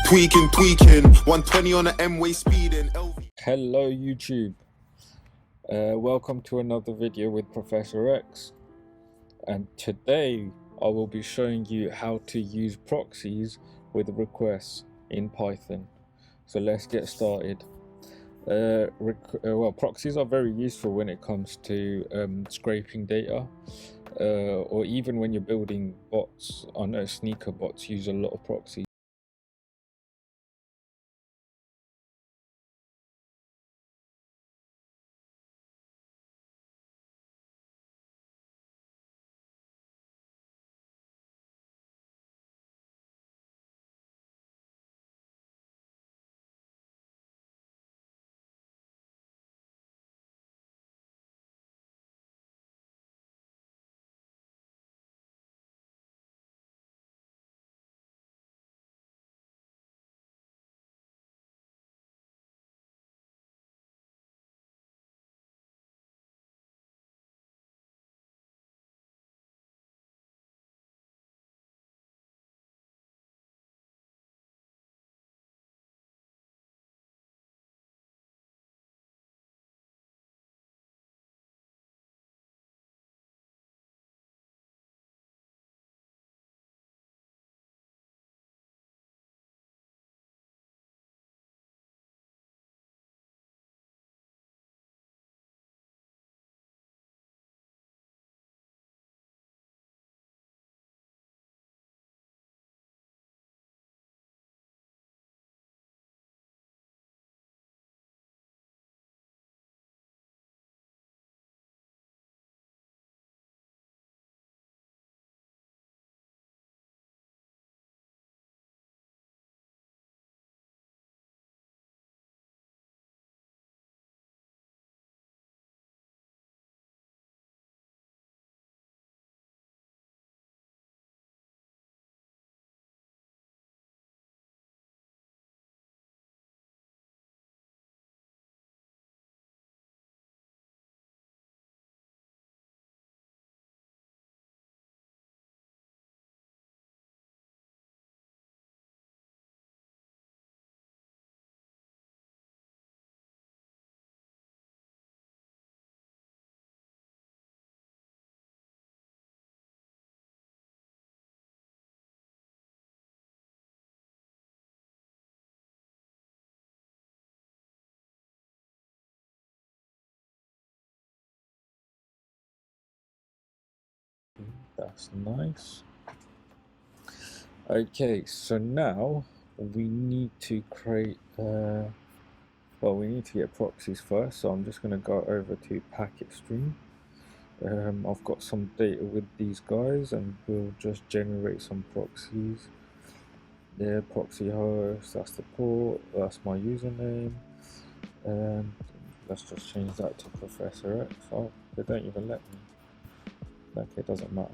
Tweaking, 120 on the M-way speeding. Hello YouTube, welcome to another video with Professorrr-X, and today I will be showing you how to use proxies with requests in Python. So let's get started. Well, proxies are very useful when it comes to scraping data, or even when you're building bots. I know sneaker bots use a lot of proxies. That's nice. Okay, so now we need to create, well, we need to get proxies first, so I'm just going to go over to packet stream. I've got some data with these guys, and we'll just generate some proxies. Yeah, proxy host, that's the port, that's my username, and let's just change that to Professorrr-X. Oh, they don't even let me. Okay, it doesn't matter.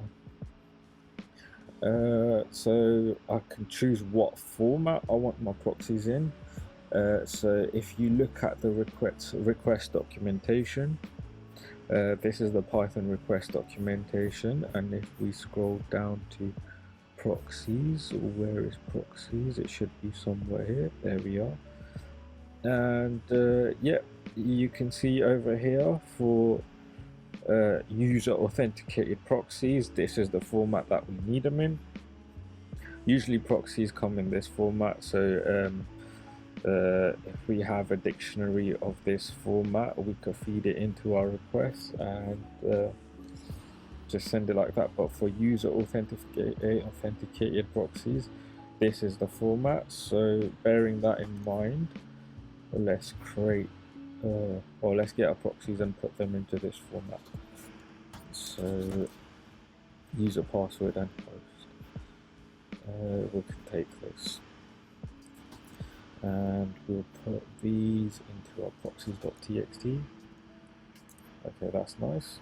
So I can choose what format I want my proxies in. So if you look at the request documentation, this is the Python request documentation, and if we scroll down to proxies, where is proxies? It should be somewhere here. There we are. And yeah, you can see over here for user authenticated proxies, this is the format that we need them in. Usually proxies come in this format, so if we have a dictionary of this format, we could feed it into our request and just send it like that. But for user authenticated proxies, this is the format. So bearing that in mind, let's create or let's get our proxies and put them into this format. So user password and host, we can take this and we'll put these into our proxies.txt. Okay, that's nice.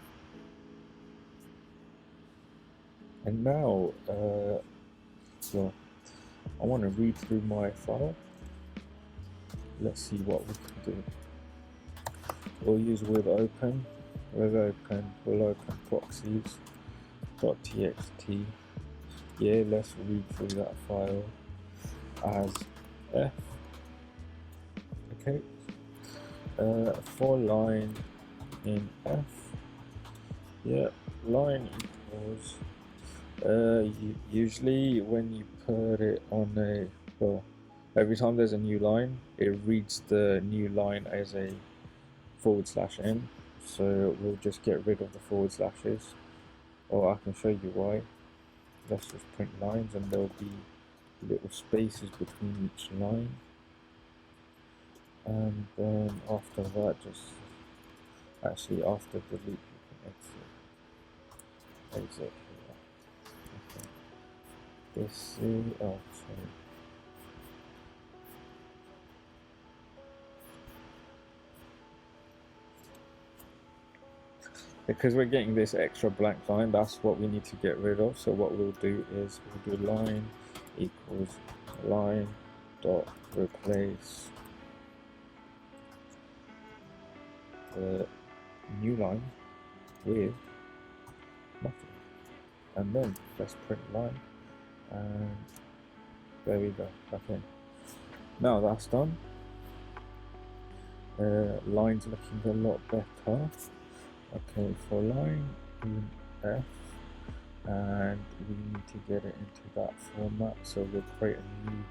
And now well, I want to read through my file. Let's see what we can do. We'll use with open, we'll open proxies.txt. Yeah, let's read through that file as F. Okay. For line in F, yeah, line equals. Usually when you put it on a, well, every time there's a new line, it reads the new line as a /n. So we'll just get rid of the forward slashes, or I can show you why. Let's just print lines, and there'll be little spaces between each line. And then after that, just actually after delete, you can exit here. Okay. This is, oh sorry. Because we're getting this extra blank line, that's what we need to get rid of. So what we'll do is we'll do line equals line dot replace the new line with nothing, and then let's print line, and there we go. Okay, now that's done. Line's looking a lot better. Okay, for line in F, and we need to get it into that format, so we'll create a new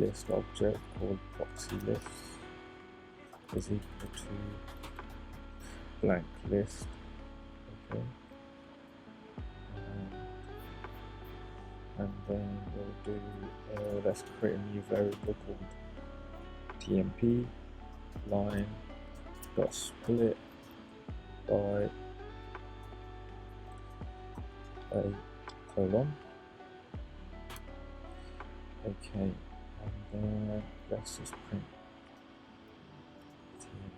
list object called proxy lists is equal to blank list. Okay, and then we'll do let's create a new variable called tmp line dot split by a colon. Okay, and then let's just print tmp,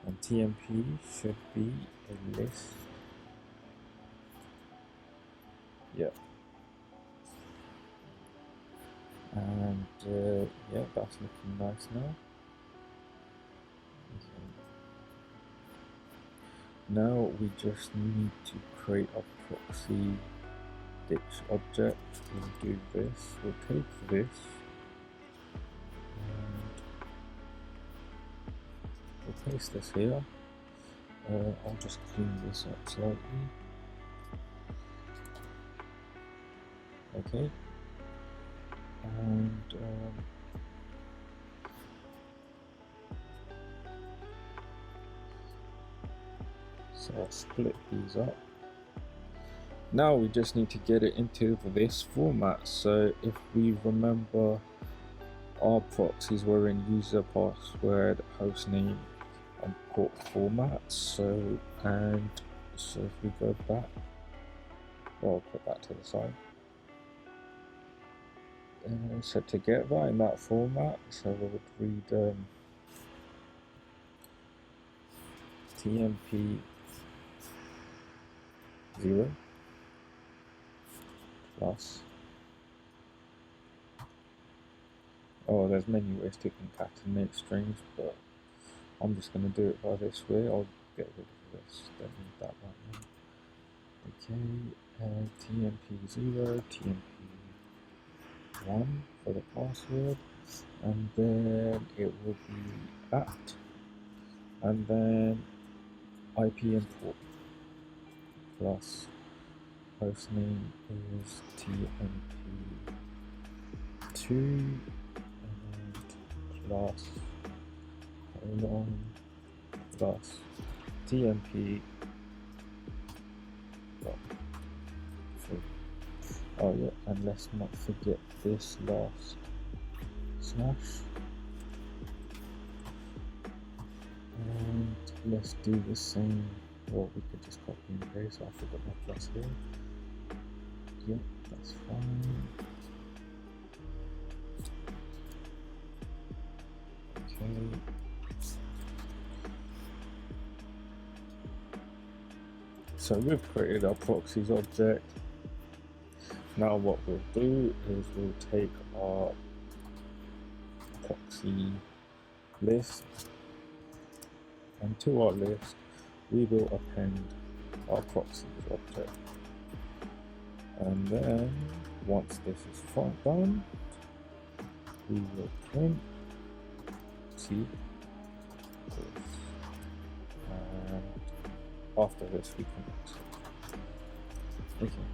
and tmp should be a list. Yeah, and yeah, that's looking nice now. Now we just need to create a proxy ditch object. We'll do this. We'll take this and we'll paste this here. I'll just clean this up slightly. Okay, and so I'll split these up. Now we just need to get it into this format. So if we remember, our proxies were in user, password, hostname, and port format. So if we go back, well, I'll put that to the side. So to get that in that format, so we would read tmp 0 plus, oh, there's many ways to concatenate strings, but I'm just going to do it by this way. I'll get rid of this, don't need that right now. Okay, tmp 0, tmp 1 for the password, and then it will be at, and then IP import plus hostname is tmp2 and plus colon plus tmp. Oh yeah, and let's not forget this last slash, and let's do the same. Well, we could just copy and paste. I forgot my plus here. Yep, that's fine. Okay. So we've created our proxies object. Now what we'll do is we'll take our proxy list, and to our list we will append our proxies object. And then once this is done, we will print see this, and after this we can okay.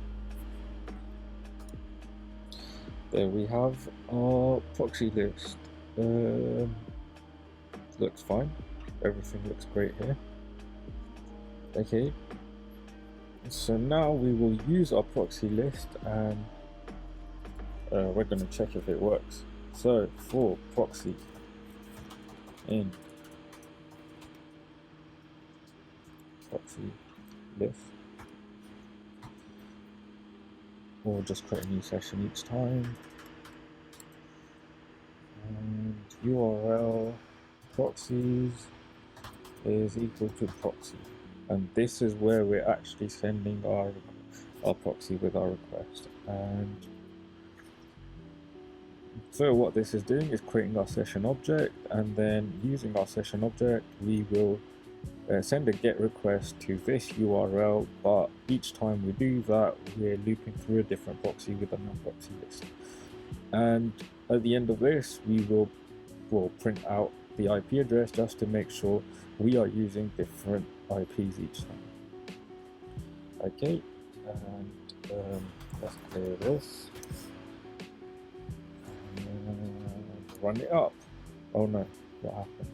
There we have our proxy list. Looks fine. Everything looks great here. Okay. So now we will use our proxy list and we're going to check if it works. So for proxy in proxy list, we'll just create a new session each time. And URL proxies is equal to proxy, and this is where we're actually sending our proxy with our request. And so what this is doing is creating our session object, and then using our session object we will send a GET request to this URL, but each time we do that we're looping through a different proxy with a non-proxy list. And at the end of this we will print out the IP address just to make sure we are using different IPs each time. Okay, and let's clear this and run it up. Oh no, what happened?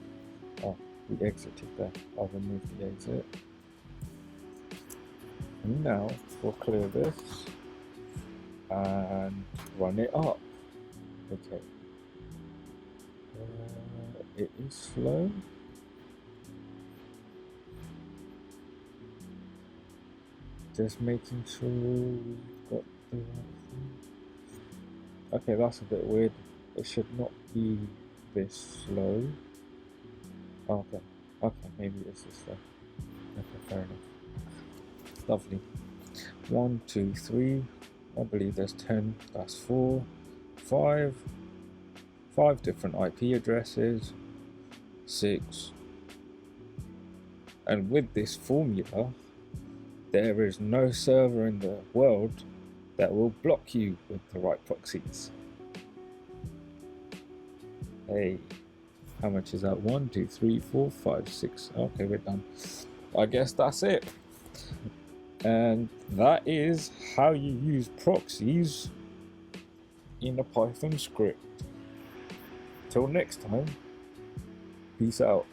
Oh, we exited there. I'll remove the exit. And now we'll clear this and run it up. Okay. It is slow. Just making sure we've got the right thing. Okay, that's a bit weird. It should not be this slow. Okay, maybe it's this slow. Okay, fair enough. Lovely. 1, 2, 3. I believe there's 10. That's 4, 5. 5 different IP addresses. 6. And with this formula, there is no server in the world that will block you with the right proxies. Hey, how much is that? 1, 2, 3, 4, 5, 6. Okay, we're done. I guess that's it. And that is how you use proxies in a Python script. Till next time, peace out.